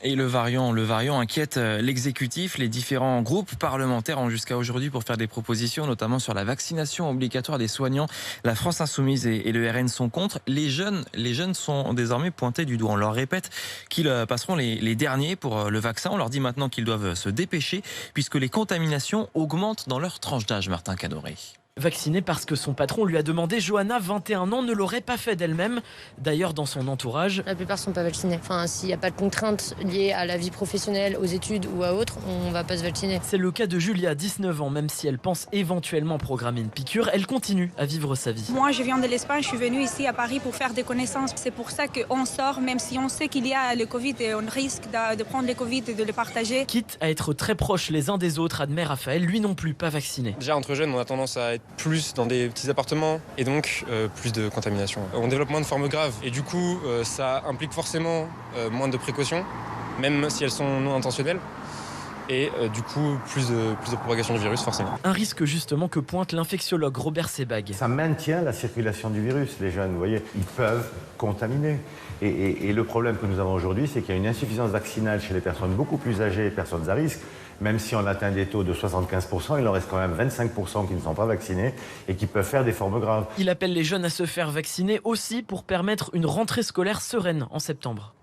Et le variant inquiète l'exécutif. Les différents groupes parlementaires ont jusqu'à aujourd'hui pour faire des propositions, notamment sur la vaccination obligatoire des soignants. La France Insoumise et le RN sont contre. Les jeunes sont désormais pointés du doigt. On leur répète qu'ils passeront les derniers pour le vaccin. On leur dit maintenant qu'ils doivent se dépêcher puisque les contaminations augmentent dans leur tranche d'âge, Martin Cadoré. Vaccinée parce que son patron lui a demandé. Johanna, 21 ans, ne l'aurait pas fait d'elle-même. D'ailleurs, dans son entourage, la plupart ne sont pas vaccinés. Enfin, s'il n'y a pas de contraintes liées à la vie professionnelle, aux études ou à autre, on ne va pas se vacciner. C'est le cas de Julia, 19 ans. Même si elle pense éventuellement programmer une piqûre, elle continue à vivre sa vie. Moi, je viens de l'Espagne, je suis venue ici à Paris pour faire des connaissances. C'est pour ça qu'on sort, même si on sait qu'il y a le Covid et on risque de prendre le Covid et de le partager. Quitte à être très proches les uns des autres, admet Raphaël, lui non plus pas vacciné. Déjà, entre jeunes, on a tendance à être plus dans des petits appartements et donc plus de contamination. On développe moins de formes graves et du coup ça implique forcément moins de précautions, même si elles sont non intentionnelles. Et du coup, plus de propagation du virus, forcément. Un risque justement que pointe l'infectiologue Robert Sebag. Ça maintient la circulation du virus, les jeunes, vous voyez, ils peuvent contaminer. Et le problème que nous avons aujourd'hui, c'est qu'il y a une insuffisance vaccinale chez les personnes beaucoup plus âgées, personnes à risque. Même si on atteint des taux de 75%, il en reste quand même 25% qui ne sont pas vaccinés et qui peuvent faire des formes graves. Il appelle les jeunes à se faire vacciner aussi pour permettre une rentrée scolaire sereine en septembre.